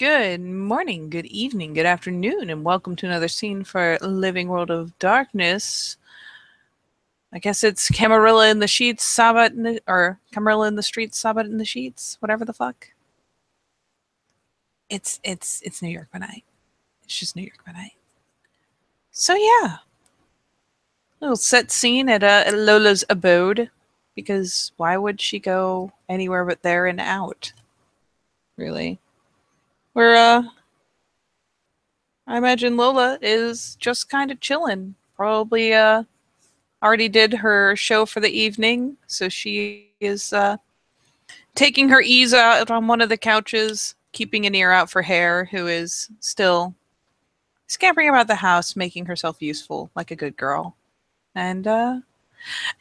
Good morning, good evening, good afternoon, and welcome to another scene for Living World of Darkness. I guess it's Camarilla in the sheets, Sabbat in the, or Camarilla in the streets, Sabbat in the sheets, whatever the fuck. It's New York by night. It's just New York by night. So yeah, little set scene at Lola's abode, because why would she go anywhere but there and out? Really, we're I imagine Lola is just kind of chilling. Probably already did her show for the evening, so she is taking her ease out on one of the couches, keeping an ear out for Hare, who is still scampering about the house, making herself useful like a good girl. And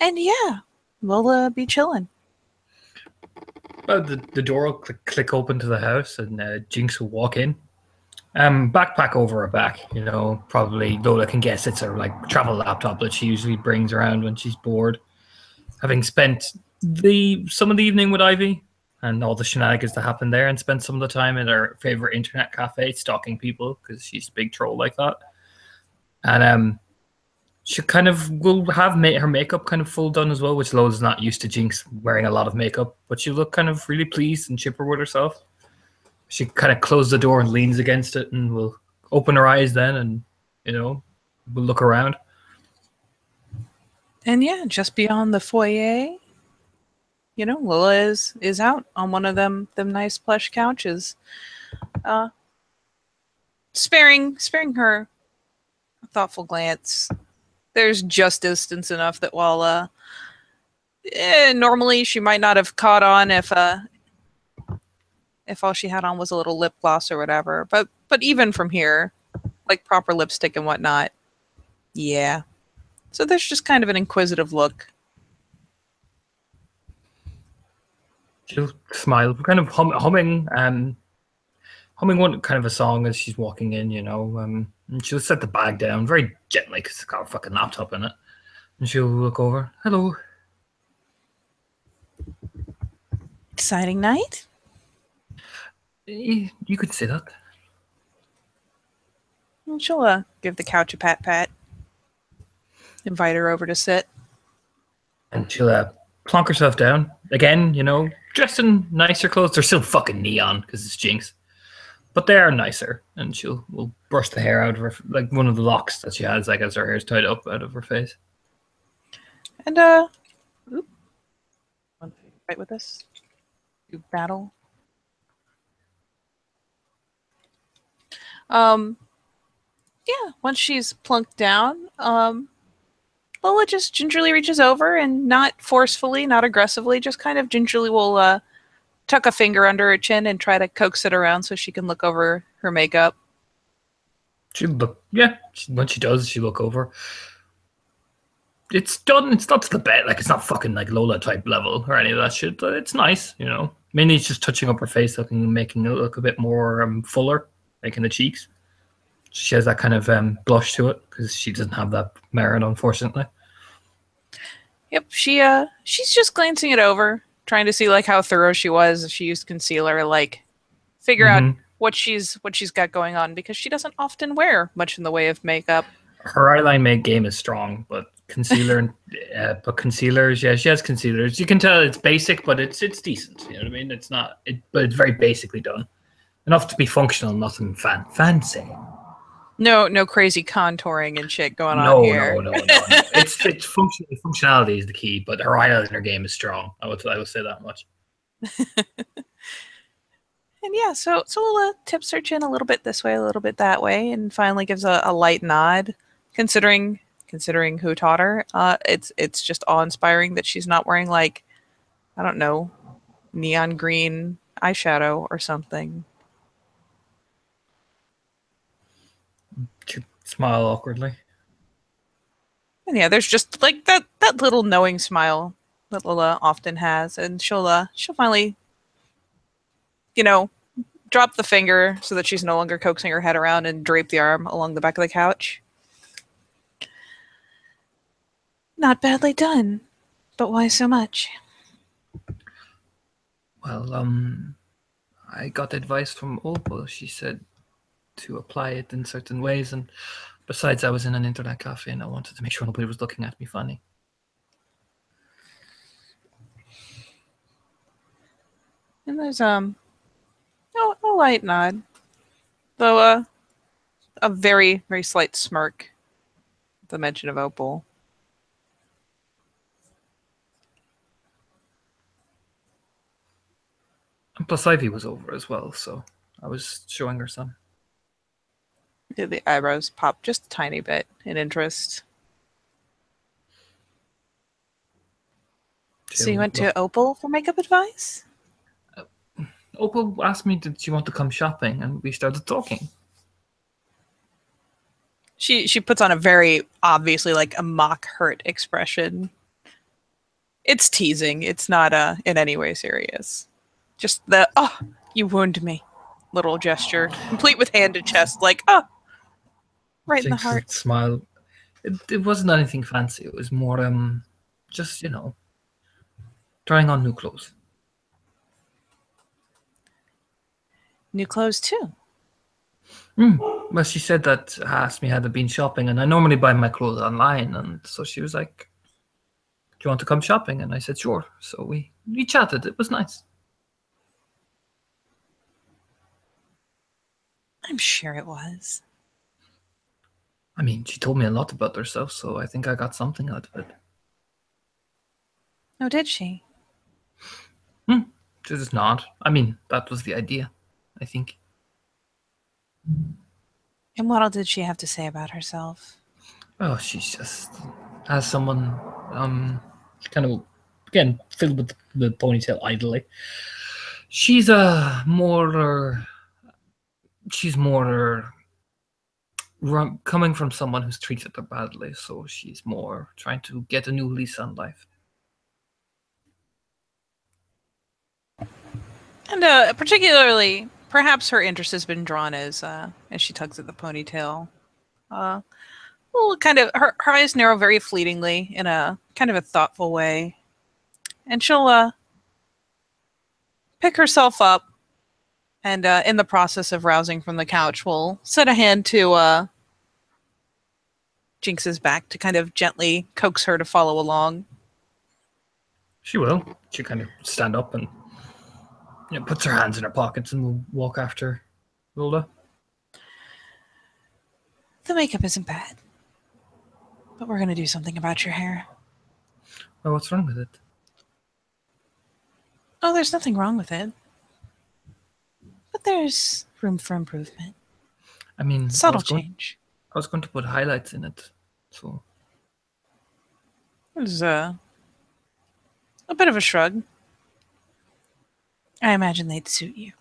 yeah, Lola be chilling. The door will click open to the house, and Jinx will walk in. Backpack over her back, probably Lola can guess it's her like travel laptop that she usually brings around when she's bored. Having spent some of the evening with Ivy and all the shenanigans that happened there, and spent some of the time in her favorite internet cafe stalking people because she's a big troll like that. And she kind of will have her makeup kind of full done as well, which Lola's not used to Jinx wearing a lot of makeup, but she'll look kind of really pleased and chipper with herself. She kind of closes the door and leans against it, and will open her eyes then, and we'll look around. And yeah, just beyond the foyer, Lola is out on one of them nice plush couches, sparing her a thoughtful glance. There's just distance enough that while normally she might not have caught on if all she had on was a little lip gloss or whatever. But even from here, like proper lipstick and whatnot, yeah. So there's just kind of an inquisitive look. She'll smile, kind of humming one kind of a song as she's walking in, and she'll set the bag down very gently because it's got a fucking laptop in it. And she'll look over. Hello. Exciting night? You could say that. And she'll give the couch a pat. Invite her over to sit. And she'll plonk herself down. Again, dressed in nicer clothes. They're still fucking neon because it's Jinx. But they are nicer. And will brush the hair out of her, like one of the locks that she has, like as her hair's tied up out of her face. And want to fight with us? Do battle? Yeah, once she's plunked down, Lola just gingerly reaches over and not forcefully, not aggressively, just kind of gingerly will tuck a finger under her chin and try to coax it around so she can look over her makeup. She'll look, yeah, when she does, she'll look over. It's done. It's not to the bed. Like, it's not fucking like Lola type level or any of that shit. But it's nice, Mainly it's just touching up her face, making it look a bit more fuller, making the cheeks. She has that kind of blush to it because she doesn't have that merit, unfortunately. Yep, she's just glancing it over, trying to see like how thorough she was if she used concealer, like figure out what she's got going on, because she doesn't often wear much in the way of makeup. Her eyeline game is strong, but concealers, yeah, she has concealers. You can tell it's basic, but it's decent. You know what I mean? It's not, but it's very basically done, enough to be functional, nothing fancy. No crazy contouring and shit going on here. No. It's functionality is the key, but her eyeliner game is strong. I would say that much. And yeah, so Lola tips her chin a little bit this way, a little bit that way, and finally gives a light nod, considering who taught her. It's just awe-inspiring that she's not wearing, like, I don't know, neon green eyeshadow or something. She'll smile awkwardly. And yeah, there's just like that little knowing smile that Lola often has, and she'll finally, drop the finger so that she's no longer coaxing her head around and drape the arm along the back of the couch. Not badly done, but why so much? Well, I got advice from Opal. She said to apply it in certain ways, and besides, I was in an internet cafe and I wanted to make sure nobody was looking at me funny. And there's a light nod, though a very very slight smirk at the mention of Opal. And plus, Ivy was over as well, so I was showing her some. The eyebrows pop just a tiny bit in interest. So you went to Opal for makeup advice? Opal asked me, did she want to come shopping? And we started talking. She puts on a very obviously like a mock hurt expression. It's teasing. It's not in any way serious. Just the you wound me little gesture, complete with hand to chest, like right in the heart. Smile. It wasn't anything fancy. It was more just trying on new clothes. New clothes too. Well, she said that, asked me had I been shopping, and I normally buy my clothes online, and so she was like, "Do you want to come shopping?" And I said, "Sure." So we chatted. It was nice. I'm sure it was. I mean, she told me a lot about herself, so I think I got something out of it. Oh, did she? She does not. I mean, that was the idea, I think. And what all did she have to say about herself? Oh, she's just as someone kind of again filled with the ponytail idly. She's more coming from someone who's treated her badly, so she's more trying to get a new lease on life. And particularly, perhaps her interest has been drawn as she tugs at the ponytail. Well, kind of her eyes narrow very fleetingly in a kind of a thoughtful way, and she'll pick herself up, and in the process of rousing from the couch, will set a hand to Jinx's back to kind of gently coax her to follow along. She will. She kind of stand up and puts her hands in her pockets and will walk after Lola. The makeup isn't bad, but we're going to do something about your hair. Oh, what's wrong with it? Oh, there's nothing wrong with it. But there's room for improvement. I mean, subtle change. I was going to put highlights in it, so. There's a bit of a shrug. I imagine they'd suit you.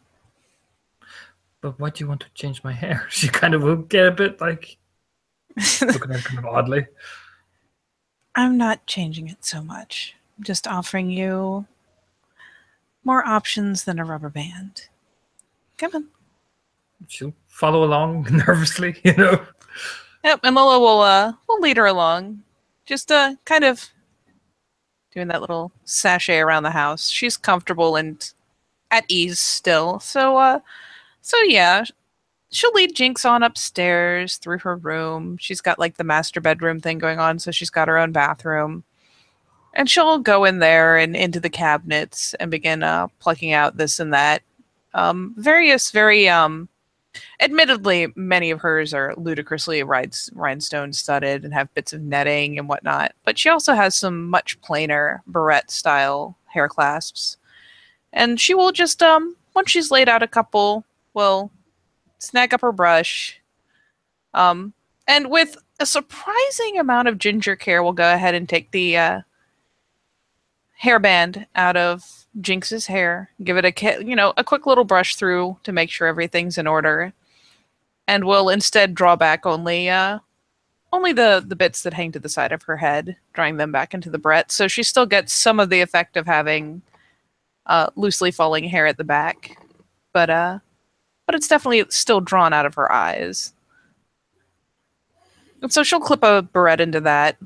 But why do you want to change my hair? She kind of will get a bit like looking at it kind of oddly. I'm not changing it so much. I'm just offering you more options than a rubber band. Come on. She'll follow along nervously, you know. Yep, and Lola will lead her along. Just kind of doing that little sachet around the house. She's comfortable and at ease still. So yeah, she'll lead Jinx on upstairs through her room. She's got like the master bedroom thing going on, so she's got her own bathroom. And she'll go in there and into the cabinets and begin plucking out this and that. Various very admittedly, many of hers are ludicrously rhinestone studded and have bits of netting and whatnot. But she also has some much plainer barrette style hair clasps. And she will just, once she's laid out a couple, will snag up her brush. And with a surprising amount of ginger care, will go ahead and take the hairband out of Jinx's hair, give it a quick little brush through to make sure everything's in order, and will instead draw back only the bits that hang to the side of her head, drawing them back into the barrette. So she still gets some of the effect of having loosely falling hair at the back, but it's definitely still drawn out of her eyes. And so she'll clip a barrette into that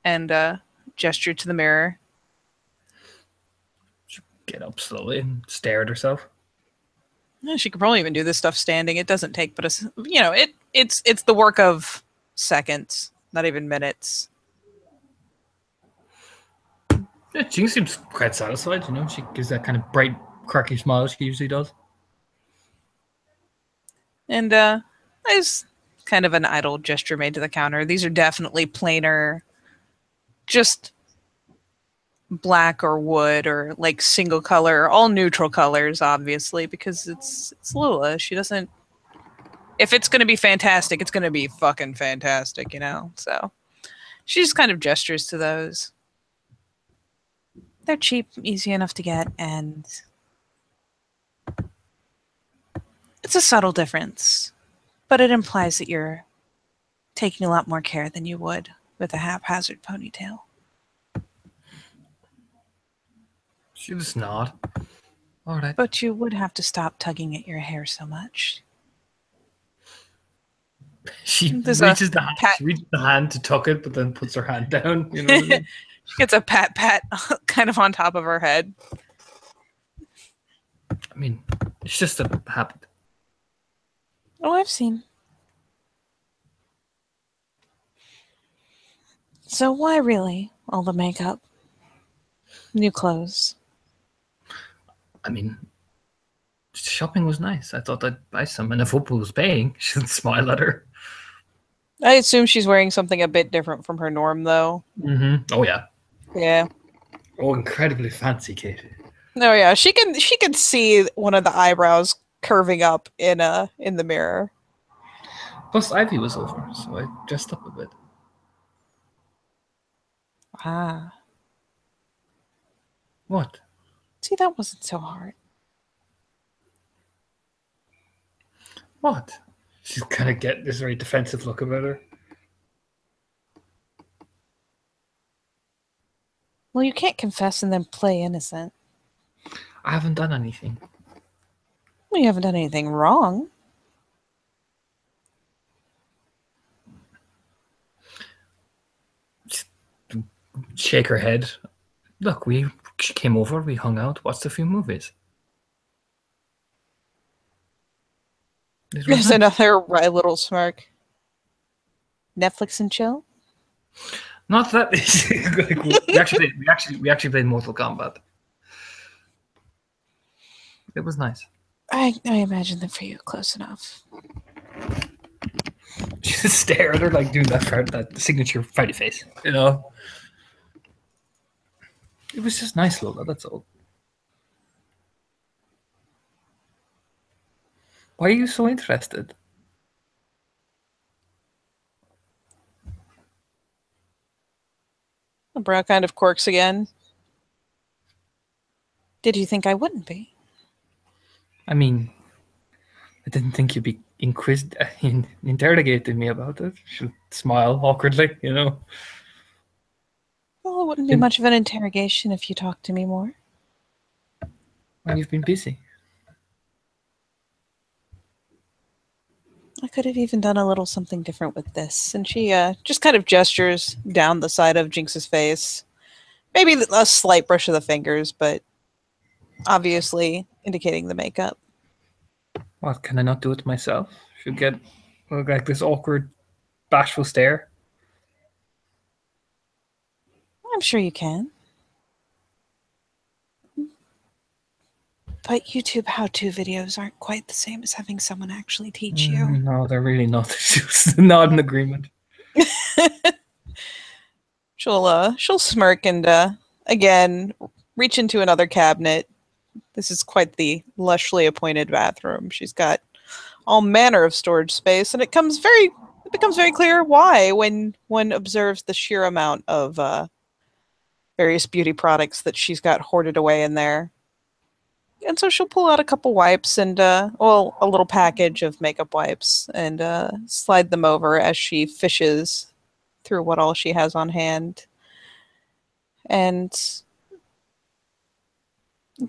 and gesture to the mirror. She'll get up slowly and stare at herself. She could probably even do this stuff standing. It doesn't take, but it's the work of seconds, not even minutes. Yeah, Jinx seems quite satisfied. She gives that kind of bright, quirky smile she usually does. And there's kind of an idle gesture made to the counter. These are definitely plainer, just black or wood or like single color, all neutral colors, obviously, because it's Lula. She doesn't. If it's going to be fantastic, it's going to be fucking fantastic, So she just kind of gestures to those. They're cheap, easy enough to get, and it's a subtle difference, but it implies that you're taking a lot more care than you would with a haphazard ponytail. She's not. All right. But you would have to stop tugging at your hair so much. She reaches the hand to tuck it, but then puts her hand down. You know what I mean? She gets a pat kind of on top of her head. I mean, it's just a habit. Oh, I've seen. So why really all the makeup? New clothes? I mean, shopping was nice. I thought I'd buy some, and if Opal was paying, she'd smile at her. I assume she's wearing something a bit different from her norm, though. Mm-hmm. Oh, yeah. Yeah. Oh, incredibly fancy, Katie. Oh, yeah. She can see one of the eyebrows curving up in the mirror. Plus, Ivy was over, so I dressed up a bit. Ah. What? See, that wasn't so hard. What? She's kind of getting this very defensive look about her. Well, you can't confess and then play innocent. I haven't done anything. Well, you haven't done anything wrong. Shake her head. Look, she came over, we hung out, watched a few movies. There's another wry little smirk. Netflix and chill? Not that we actually played Mortal Kombat. It was nice. I imagine them for you close enough. Just stare at her like doing that signature fighty face, It was just nice, Lola, that's all. Why are you so interested? The brow kind of quirks again. Did you think I wouldn't be? I mean, I didn't think you'd be interrogating me about it. She'll smile awkwardly, Well, it wouldn't be much of an interrogation if you talked to me more. Well, you've been busy. I could have even done a little something different with this. And she just kind of gestures down the side of Jinx's face. Maybe a slight brush of the fingers, but obviously indicating the makeup. What, can I not do it myself? Should get like this awkward, bashful stare. I'm sure you can. But YouTube how-to videos aren't quite the same as having someone actually teach you. No, they're really not. Just not an agreement. She'll smirk and again reach into another cabinet. This is quite the lushly appointed bathroom. She's got all manner of storage space, and it becomes very clear why when one observes the sheer amount of various beauty products that she's got hoarded away in there. And so she'll pull out a couple wipes and a little package of makeup wipes and slide them over as she fishes through what all she has on hand. And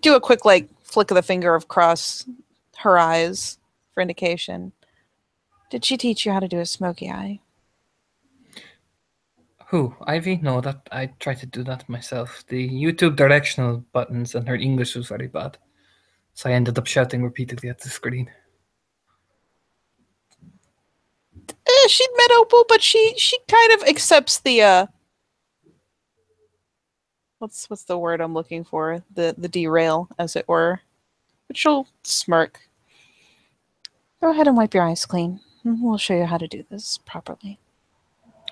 do a quick flick of the finger across her eyes for indication. Did she teach you how to do a smoky eye? Who? Ivy? No, that I tried to do that myself. The YouTube directional buttons and her English was very bad. So I ended up shouting repeatedly at the screen. She'd met Opal, but she kind of accepts the what's the word I'm looking for? The derail, as it were. But she'll smirk. Go ahead and wipe your eyes clean. We'll show you how to do this properly.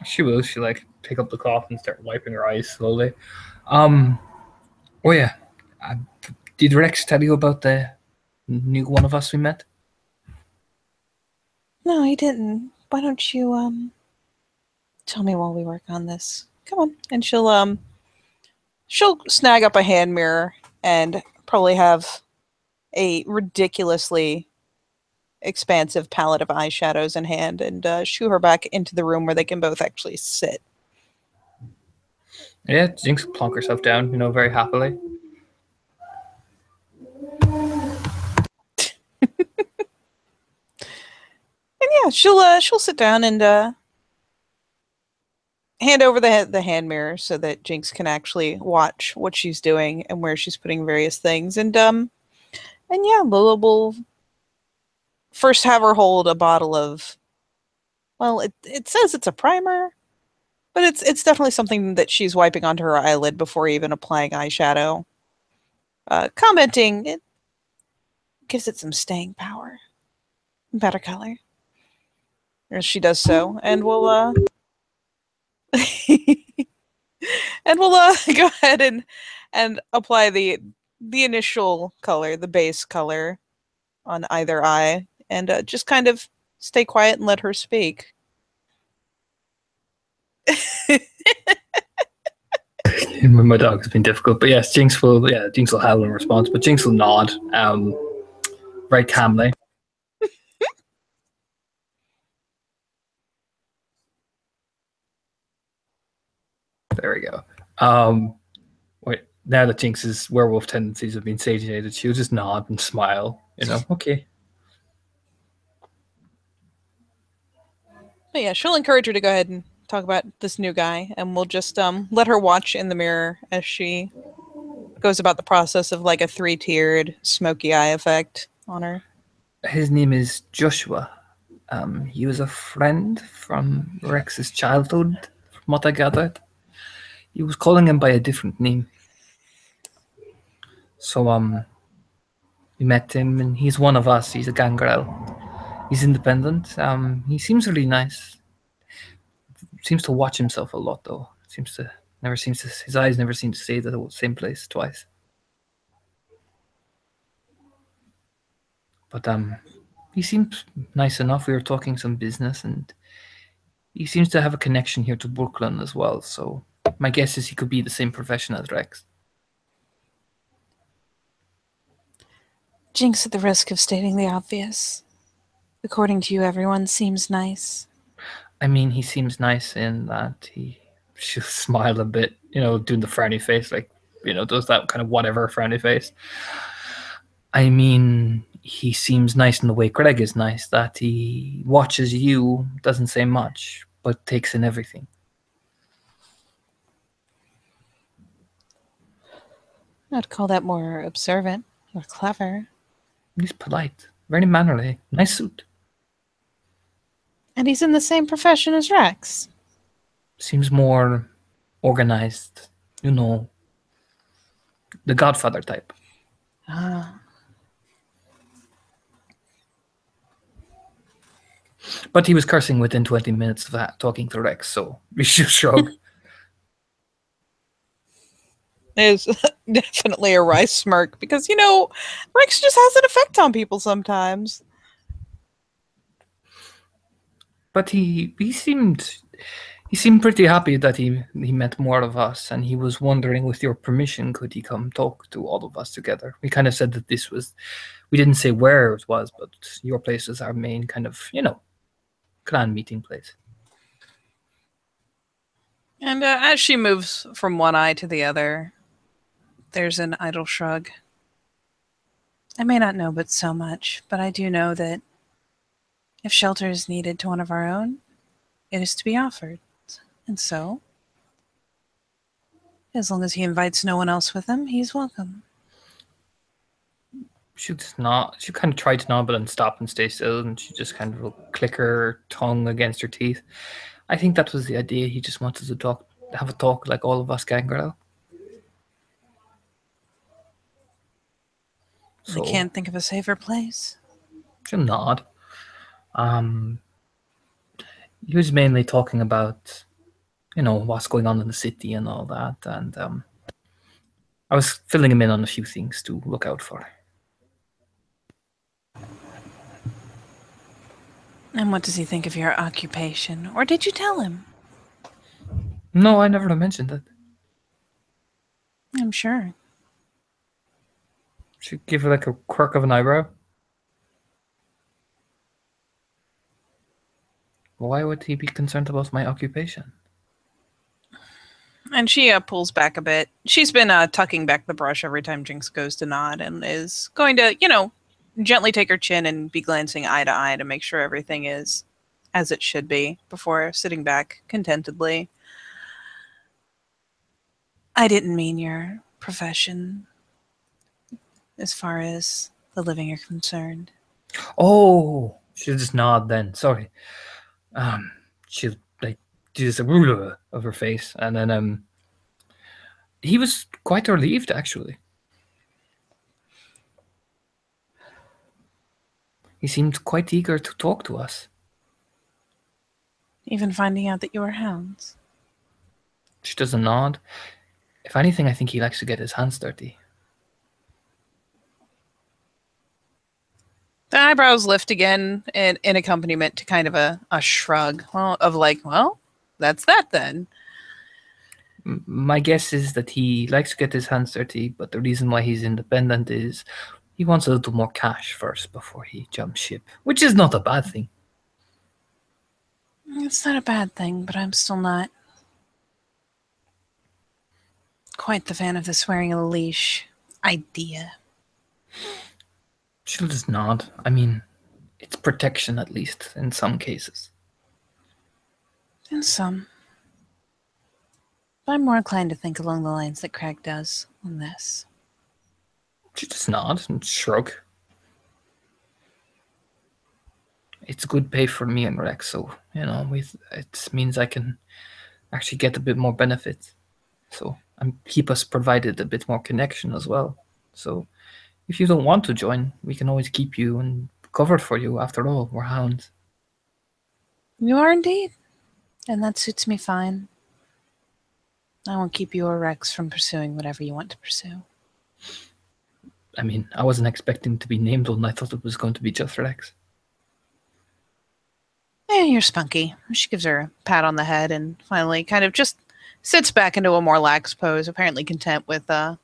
She will. She like pick up the cloth and start wiping her eyes slowly. Oh yeah. Did Rex tell you about the new one of us we met? No, he didn't. Why don't you tell me while we work on this? Come on. And she'll snag up a hand mirror and probably have a ridiculously expansive palette of eyeshadows in hand and shoo her back into the room where they can both actually sit. Yeah, Jinx will plonk herself down, very happily. And yeah, she'll sit down and hand over the hand mirror so that Jinx can actually watch what she's doing and where she's putting various things. And yeah, Lola will first have her hold a bottle of, well, it says it's a primer, but it's definitely something that she's wiping onto her eyelid before even applying eyeshadow. Commenting, it gives it some staying power. Better color. As she does so, and we'll and we'll go ahead and apply the initial color, the base color, on either eye, and just kind of stay quiet and let her speak. My dog's been difficult, but yes, Jinx will howl in response, but Jinx will nod, very calmly. There we go. Wait, now that Jinx's werewolf tendencies have been satiated, she'll just nod and smile. Okay. But yeah, she'll encourage her to go ahead and talk about this new guy, and we'll just let her watch in the mirror as she goes about the process of like a 3-tiered smoky eye effect on her. His name is Joshua. He was a friend from Rex's childhood, from what I gathered. He was calling him by a different name. So, we met him, and he's one of us. He's a gangrel. He's independent. He seems really nice. Seems to watch himself a lot, though. His eyes never seem to stay at the same place twice. But he seems nice enough. We were talking some business, and he seems to have a connection here to Brooklyn as well. So my guess is he could be the same profession as Rex. Jinx, at the risk of stating the obvious, according to you, everyone seems nice. I mean, he seems nice in that she'll smile a bit, doing the frowny face, like, does that kind of whatever frowny face. I mean, he seems nice in the way Greg is nice, that he watches you, doesn't say much, but takes in everything. I'd call that more observant or clever. He's polite, very mannerly, nice suit. And he's in the same profession as Rex. Seems more organized, the Godfather type. Ah. But he was cursing within 20 minutes of that, talking to Rex, so we should shrug. Is definitely a wry smirk because, Rex just has an effect on people sometimes. But he seemed pretty happy that he met more of us, and he was wondering, with your permission, could he come talk to all of us together? We kind of said that this was, we didn't say where it was, but your place is our main kind of, clan meeting place. And as she moves from one eye to the other, there's an idle shrug. I may not know but so much, but I do know that if shelter is needed to one of our own, it is to be offered. And so, as long as he invites no one else with him, he's welcome. She just not. She kind of tried to nod, but then stop and stay still, and she just kind of will click her tongue against her teeth. I think that was the idea. He just wanted to talk, have a talk like all of us gangrel. I So can't think of a safer place. she'll nod. Um, he was mainly talking about, what's going on in the city and all that, and I was filling him in on a few things to look out for. And what does he think of your occupation? Or did you tell him? No, I never mentioned it. I'm sure. She gave her like a quirk of an eyebrow. Why would he be concerned about my occupation? And she pulls back a bit. She's been tucking back the brush every time Jinx goes to nod and is going to, gently take her chin and be glancing eye to eye to make sure everything is as it should be before sitting back contentedly. I didn't mean your profession as far as the living are concerned. Oh, she'll just nod then. Sorry. She'll like do this ruler of her face, and then he was quite relieved actually. He seemed quite eager to talk to us. Even finding out that you were hounds. She does a nod. If anything, I think he likes to get his hands dirty. The eyebrows lift again in accompaniment to kind of a shrug. Well, that's that then. My guess is that he likes to get his hands dirty, but the reason why he's independent is he wants a little more cash first before he jumps ship, which is not a bad thing. It's not a bad thing, but I'm still not quite the fan of this wearing a leash idea. She'll just nod. I mean, it's protection at least in some cases. In some. But I'm more inclined to think along the lines that Craig does on this. She just nods and shrug. It's good pay for me and Rex, so it means I can actually get a bit more benefit. So and keep us provided a bit more connection as well. So if you don't want to join, we can always keep you and covered for you. After all, we're hounds. You are indeed. And that suits me fine. I won't keep you or Rex from pursuing whatever you want to pursue. I mean, I wasn't expecting to be named one. I thought it was going to be just Rex. You're spunky. She gives her a pat on the head and finally kind of just sits back into a more lax pose, apparently content with the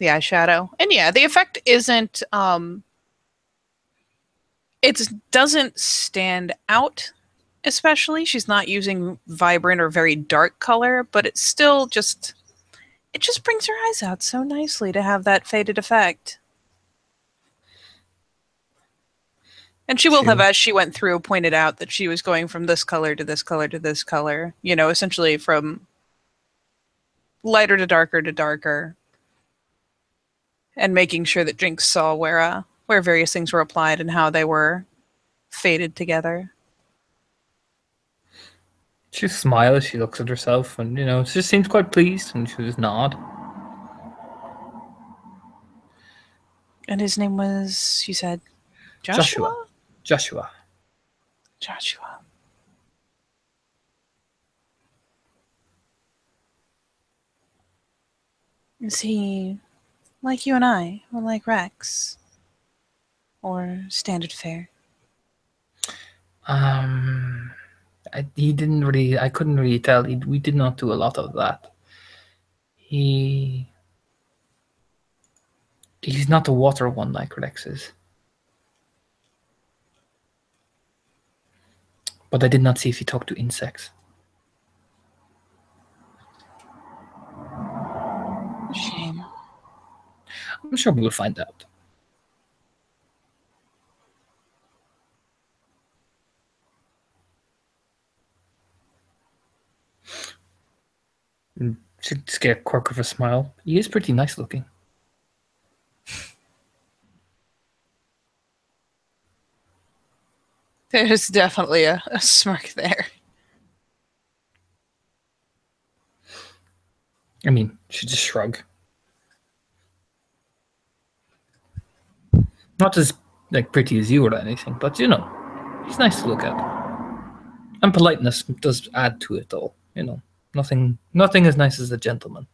eyeshadow. And yeah, the effect isn't it doesn't stand out especially. She's not using vibrant or very dark color, but it just brings her eyes out so nicely to have that faded effect. And she will have, as she went through, pointed out that she was going from this color to this color to this color, essentially from lighter to darker, and making sure that Jinx saw where various things were applied and how they were faded together. She smiles, she looks at herself, and she just seems quite pleased, and she just nod. And his name was, you said, Joshua. Joshua. Is he like you and I, or like Rex, or standard fare? He didn't really. I couldn't really tell. We did not do a lot of that. He's not a water one like Rex is. But I did not see if he talked to insects. Shame. I'm sure we'll find out. She just get a quirk of a smile. He is pretty nice looking. There's definitely a smirk there. I mean, she just shrugged. Not as like pretty as you or anything, but you know, he's nice to look at. And politeness does add to it, though. You know, nothing as nice as a gentleman.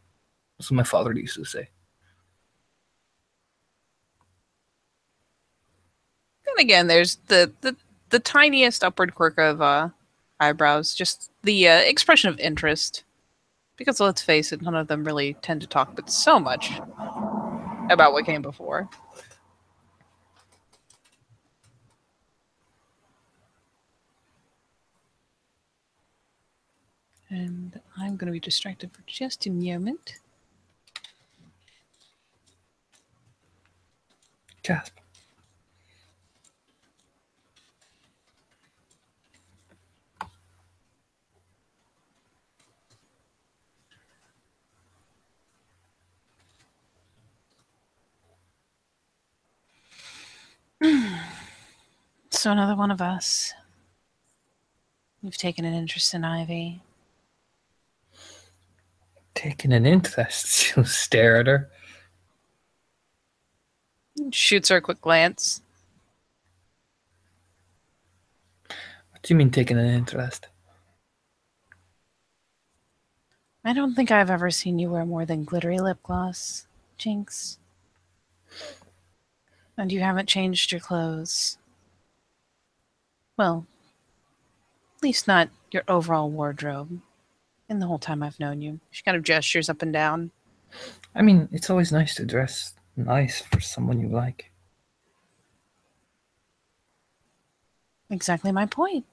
That's what my father used to say. And again, there's the tiniest upward quirk of eyebrows, just the expression of interest. Because let's face it, none of them really tend to talk but so much about what came before. And I'm going to be distracted for just a moment. Gasp. So another one of us. You've taken an interest in Ivy. Taking an interest. She'll stare at her. Shoots her a quick glance. What do you mean taking an interest? I don't think I've ever seen you wear more than glittery lip gloss, Jinx. And you haven't changed your clothes. Well, at least not your overall wardrobe in the whole time I've known you. She kind of gestures up and down. I mean, it's always nice to dress nice for someone you like. Exactly my point.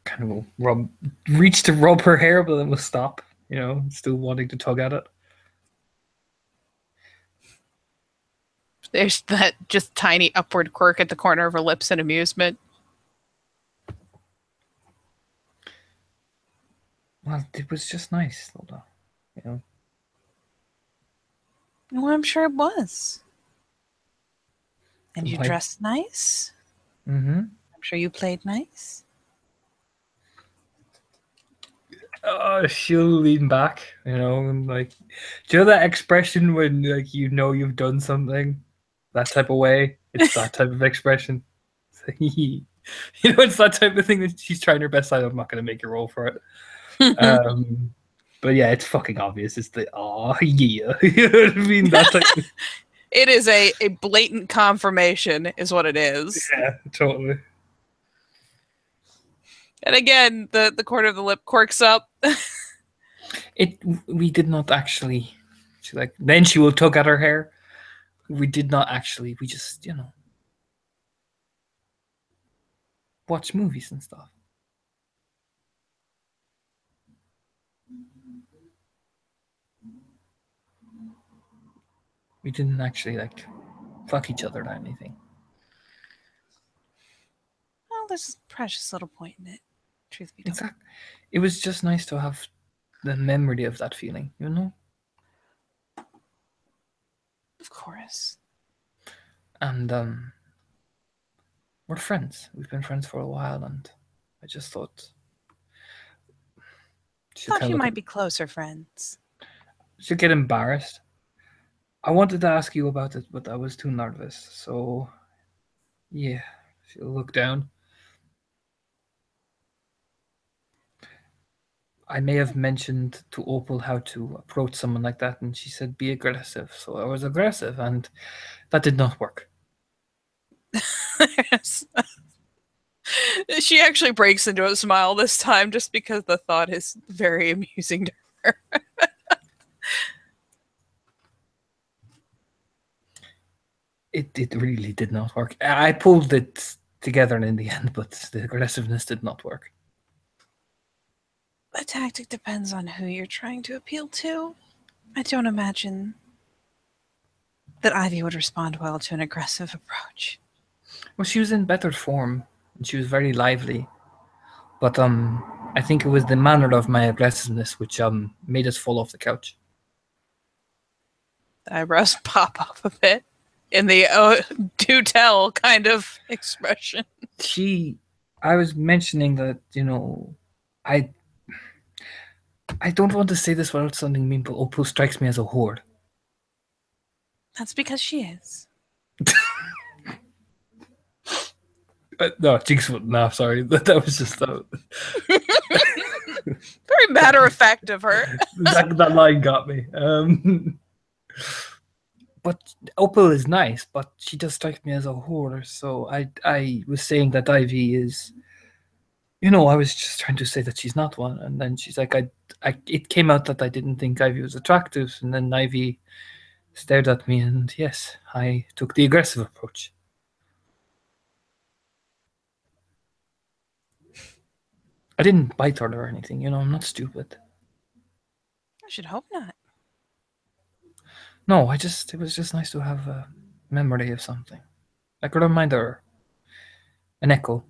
Kind of reach to rub her hair, but then will stop. You know, still wanting to tug at it. There's that just tiny upward quirk at the corner of her lips in amusement. Well, it was just nice, though. You know. Well, I'm sure it was. And you Like, dressed nice. mm-hmm. I'm sure you played nice. She'll lean back, you know, and like, do you know that expression when like you know you've done something, that type of way? It's that type of expression. You know, it's that type of thing that she's trying her best. I'm not going to make you roll for it. But yeah, it's fucking obvious. It's the yeah, you know what I mean? That type. It is a blatant confirmation, is what it is. Yeah, totally. And again, the corner of the lip quirks up. We did not actually. She like then she will tug at her hair. We did not actually. We just watch movies and stuff. We didn't actually like fuck each other or anything. Well, there's a precious little point in it. Truth be told. Exactly. It was just nice to have the memory of that feeling, you know? Of course. And we're friends. We've been friends for a while, and I just thought Thought you might be closer friends. She'll get embarrassed. I wanted to ask you about it, but I was too nervous. So, yeah, she'll look down. I may have mentioned to Opal how to approach someone like that, and she said, be aggressive. So I was aggressive, and that did not work. She actually breaks into a smile this time just because the thought is very amusing to her. It really did not work. I pulled it together in the end, but the aggressiveness did not work. The tactic depends on who you're trying to appeal to. I don't imagine that Ivy would respond well to an aggressive approach. Well, she was in better form, and she was very lively. But I think it was the manner of my aggressiveness which made us fall off the couch. The eyebrows pop up a bit. in the do tell kind of expression. I was mentioning that, I I don't want to say this without sounding mean, but Opal strikes me as a whore. That's because she is. No, Jinx wouldn't laugh, sorry. That was just very matter of fact of her. that line got me. But Opal is nice, but she does strike me as a whore. So I was saying that Ivy is, I was just trying to say that she's not one, and then she's like, it came out that I didn't think Ivy was attractive, and then Ivy stared at me, and yes, I took the aggressive approach. I didn't bite her or anything, I'm not stupid. I should hope not. No, it was just nice to have a memory of something. Like a reminder, an echo.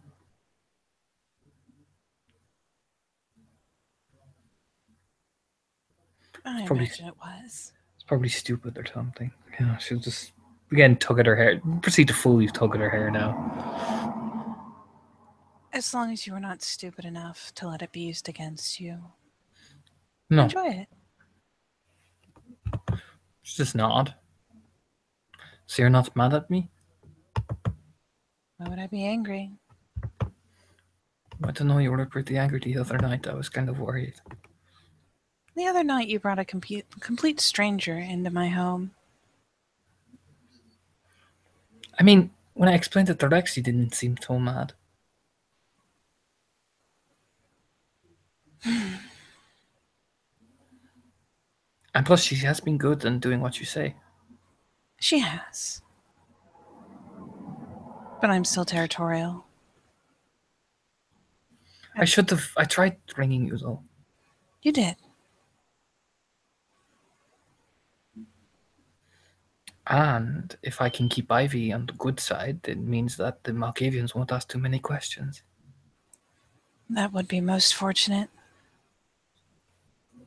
I imagine it was. It's probably stupid or something. She'll just, again, tug at her hair. Proceed to fully tug at her hair now. As long as you were not stupid enough to let it be used against you. No. Enjoy it. It's just nod. So you're not mad at me? Why would I be angry? I don't know, you were pretty angry the other night. I was kind of worried. The other night you brought a complete stranger into my home. I mean, when I explained it to Rex, he didn't seem so mad. And plus, she has been good in doing what you say. She has. But I'm still territorial. I tried ringing you, though. You did. And if I can keep Ivy on the good side, it means that the Malkavians won't ask too many questions. That would be most fortunate.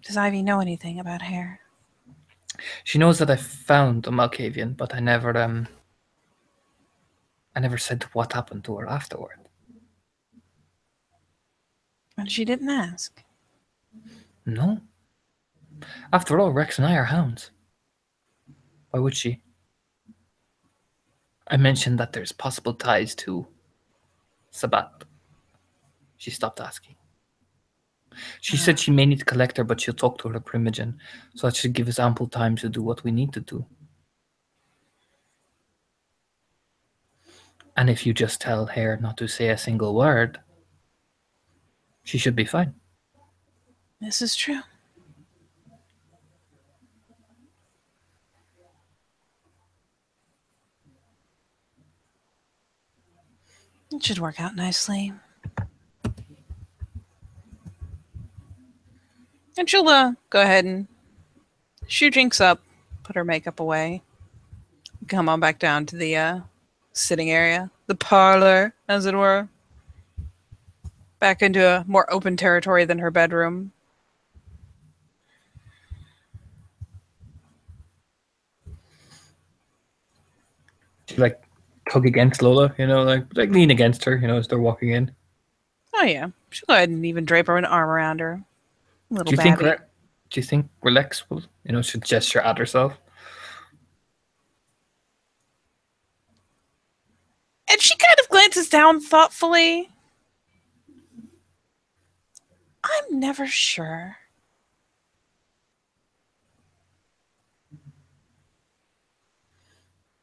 Does Ivy know anything about hair? She knows that I found a Malkavian, but I never said what happened to her afterward. And she didn't ask. No. After all, Rex and I are hounds. Why would she? I mentioned that there's possible ties to Sabat. She stopped asking. She said she may need to collect her, but she'll talk to her Primogen, so that should give us ample time to do what we need to do. And if you just tell Hare not to say a single word, she should be fine. This is true. It should work out nicely. And she'll go ahead and shoe Jinx up, put her makeup away, come on back down to the sitting area, the parlor, as it were. Back into a more open territory than her bedroom. She tug against Lola, like lean against her, as they're walking in. Oh yeah, she'll go ahead and even drape her an arm around her. Little do you babby. think Relax will, should gesture at herself? And she kind of glances down thoughtfully. I'm never sure.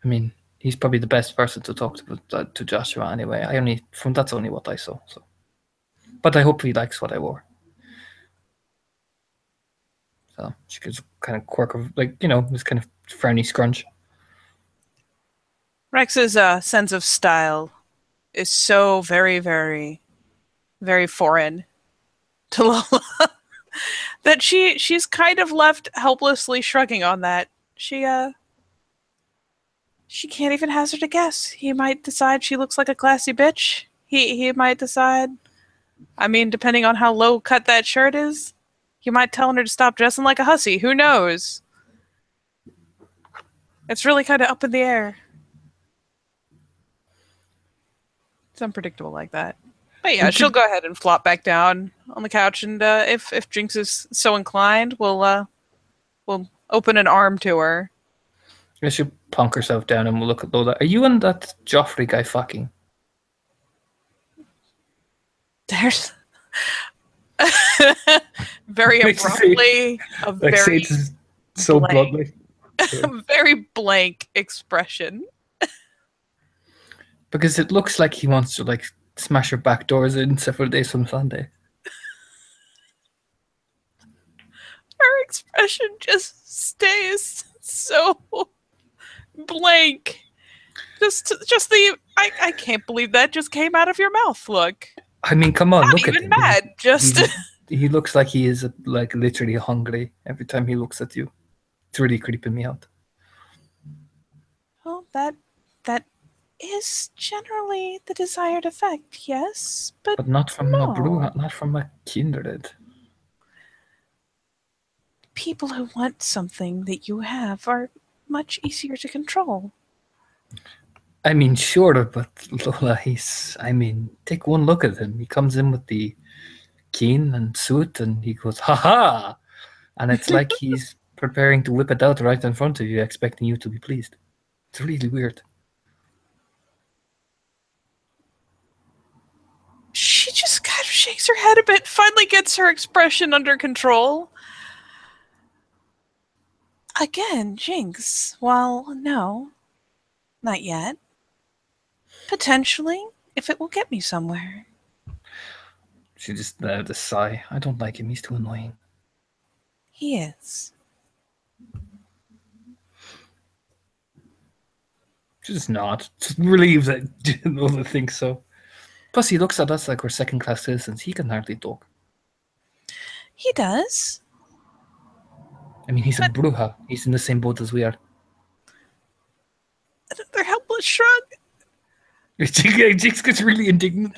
I mean, he's probably the best person to talk to Joshua anyway. That's only what I saw. So, but I hope he likes what I wore. So she gives kind of quirk of this kind of frowny scrunch. Rex's sense of style is so very, very, very foreign to Lola that she's kind of left helplessly shrugging on that. She can't even hazard a guess. He might decide she looks like a classy bitch. He might decide. I mean, depending on how low cut that shirt is, he might tell her to stop dressing like a hussy. Who knows? It's really kind of up in the air. It's unpredictable like that. But yeah, she'll go ahead and flop back down on the couch, and if Jinx is so inclined, we'll open an arm to her. She'll plonk herself down and we'll look at Lola. Are you and that Joffrey guy fucking? There's very abruptly a very so bluntly, very blank expression. Because it looks like he wants to like smash her back doors in several days from Sunday. Her expression just stays so blank. Just the I can't believe that just came out of your mouth. Look. I mean, come on, Not look even at him. Mad. He looks like he is like literally hungry every time he looks at you. It's really creeping me out. Well, that is generally the desired effect, yes, but not from no. a brew, not from a kindred. People who want something that you have are much easier to control. I mean, sure, but Lola, take one look at him. He comes in with the cane and suit and he goes, ha! And it's like he's preparing to whip it out right in front of you, expecting you to be pleased. It's really weird. She just kind of shakes her head a bit, finally gets her expression under control. Again, Jinx, well, no, not yet. Potentially, if it will get me somewhere. She just let out a sigh. I don't like him. He's too annoying. He is. She just nods. Just relieves that Lola thinks so. Plus, he looks at us like we're second-class citizens. He can hardly talk. He does. I mean, he's a bruja. He's in the same boat as we are. Another helpless shrug. Jinx gets really indignant.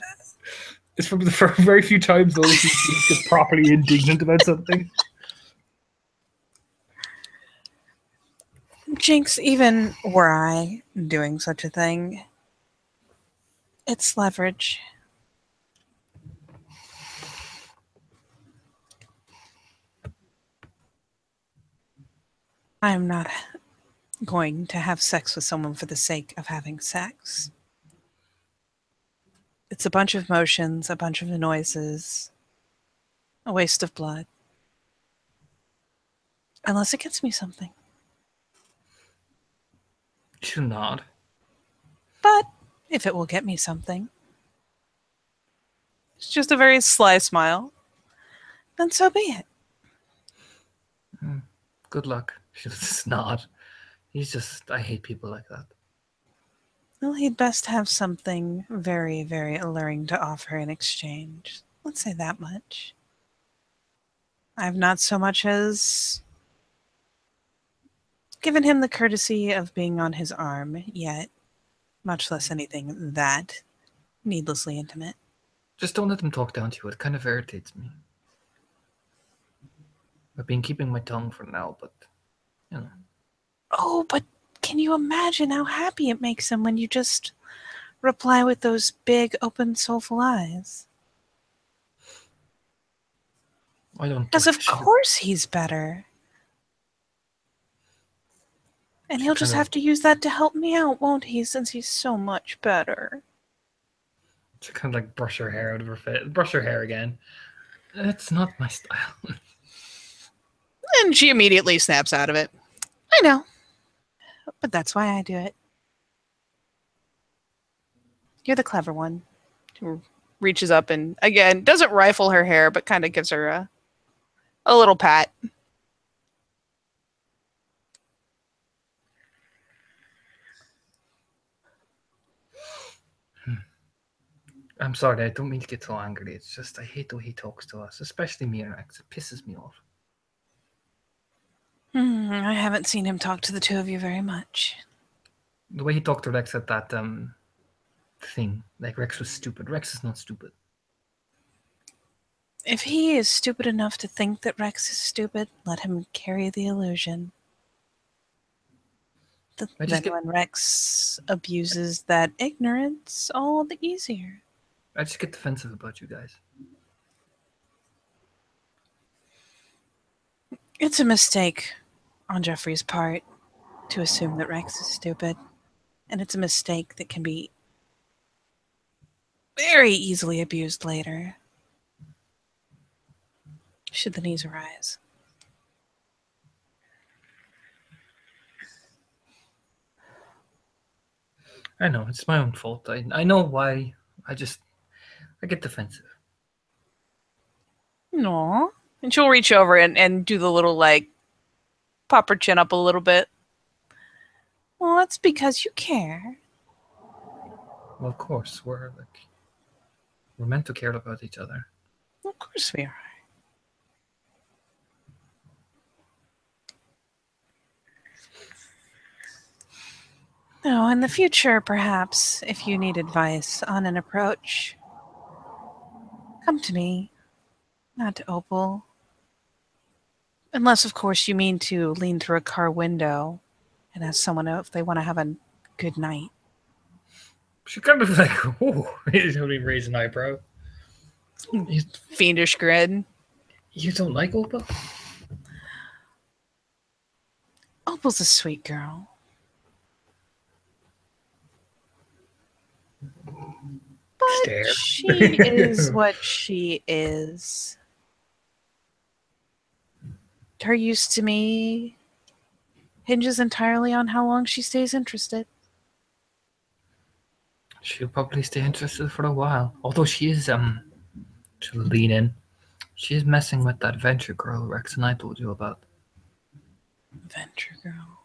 It's from the very few times though she gets properly indignant about something. Jinx, even were I doing such a thing, it's leverage. I am not going to have sex with someone for the sake of having sex. It's a bunch of motions, a bunch of noises, a waste of blood. Unless it gets me something. She'll nod. But if it will get me something, it's just a very sly smile, then so be it. Good luck. She'll just nod. I hate people like that. Well, he'd best have something very, very alluring to offer in exchange. Let's say that much. I've not so much as given him the courtesy of being on his arm yet, much less anything that needlessly intimate. Just don't let him talk down to you. It kind of irritates me. I've been keeping my tongue for now, but, you know. Oh, but can you imagine how happy it makes him when you just reply with those big, open, soulful eyes? I don't. Because of course he's better. And he'll just have to use that to help me out, won't he, since he's so much better. She kind of like brush her hair out of her face. Brush her hair again. It's not my style. And she immediately snaps out of it. I know. But that's why I do it. You're the clever one. Who reaches up and, again, doesn't rifle her hair, but kind of gives her a little pat. I'm sorry, I don't mean to get so angry. It's just I hate the way he talks to us, especially me and Rex. It pisses me off. I haven't seen him talk to the two of you very much. The way he talked to Rex at that thing, like Rex was stupid. Rex is not stupid. If he is stupid enough to think that Rex is stupid, let him carry the illusion. I Then just get when Rex abuses that ignorance, all the easier. I just get defensive about you guys. It's a mistake on Jeffrey's part to assume that Rex is stupid. And it's a mistake that can be very easily abused later, should the needs arise. I know, it's my own fault. I know why. I get defensive. No. And she'll reach over and do the little, like, pop her chin up a little bit. Well, that's because you care. Well, of course, we're meant to care about each other. Of course we are. No, in the future, perhaps, if you need advice on an approach, come to me, not to Opal. Unless, of course, you mean to lean through a car window and ask someone if they want to have a good night. She kind of like, oh, he's only raised an eyebrow. Fiendish grin. You don't like Opa? Opal's a sweet girl. But Stare. she is what she is. Her use to me hinges entirely on how long she stays interested. She'll probably stay interested for a while. Although she'll lean in. She is messing with that venture girl Rex and I told you about. Venture girl.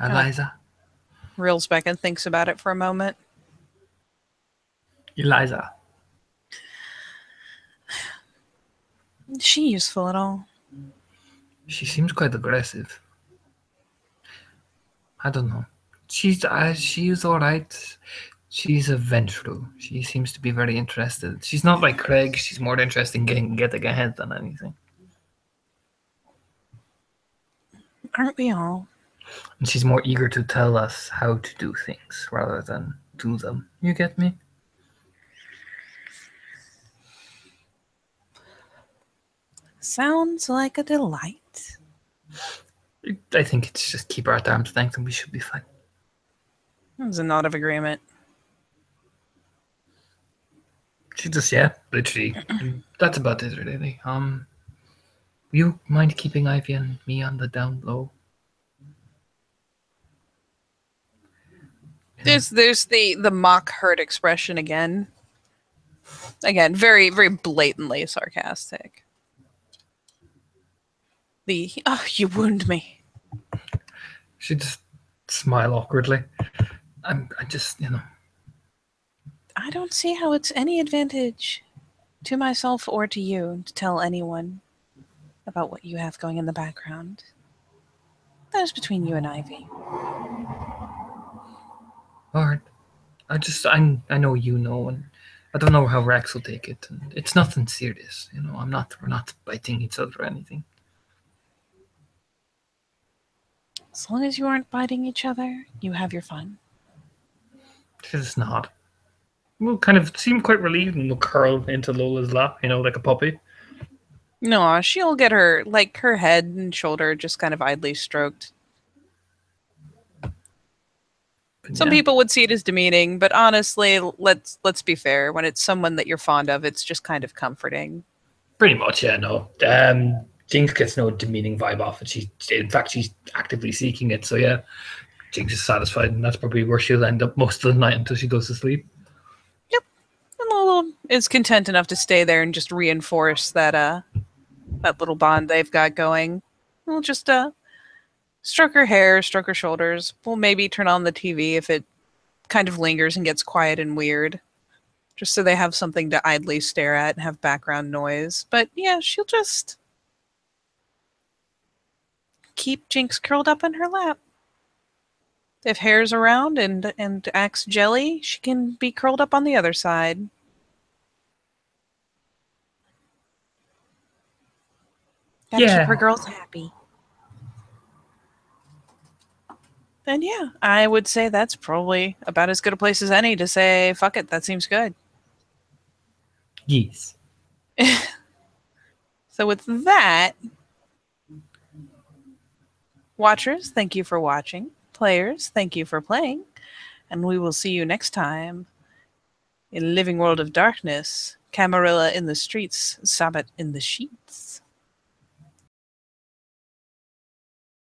Eliza. Reels back and thinks about it for a moment. Eliza. Is she useful at all? She seems quite aggressive. I don't know. She's alright. She's a venture. She seems to be very interested. She's not like Craig. She's more interested in getting ahead than anything. Aren't we all? And she's more eager to tell us how to do things rather than do them. You get me? Sounds like a delight. I think it's just keep her at arm's length and we should be fine. There's a nod of agreement. She just, yeah, literally. That's about it, really. You mind keeping Ivy and me on the down low? There's the mock hurt expression again. Again, very, very blatantly sarcastic. You wound me. She just smile awkwardly. I just, I don't see how it's any advantage to myself or to you to tell anyone about what you have going in the background. That is between you and Ivy. Alright. I know you know, and I don't know how Rex will take it. And it's nothing serious, we're not biting each other or anything. As long as you aren't biting each other, you have your fun. She's not. We'll kind of seem quite relieved and we'll curl into Lola's lap, like a puppy. No, she'll get her head and shoulder just kind of idly stroked. But Some yeah. people would see it as demeaning, but honestly, let's be fair. When it's someone that you're fond of, it's just kind of comforting. Pretty much, yeah, no. Jinx gets no demeaning vibe off it. In fact, she's actively seeking it. So yeah, Jinx is satisfied, and that's probably where she'll end up most of the night until she goes to sleep. Yep. And Lola is content enough to stay there and just reinforce that little bond they've got going. We'll just stroke her hair, stroke her shoulders. We'll maybe turn on the TV if it kind of lingers and gets quiet and weird. Just so they have something to idly stare at and have background noise. But yeah, she'll just keep Jinx curled up in her lap. If hair's around and acts jelly, she can be curled up on the other side. Gotta keep her girls happy. And yeah, I would say that's probably about as good a place as any to say, fuck it, that seems good. Yes. So with that, watchers, thank you for watching. Players, thank you for playing. And we will see you next time in Living World of Darkness, Camarilla in the streets, Sabbat in the sheets.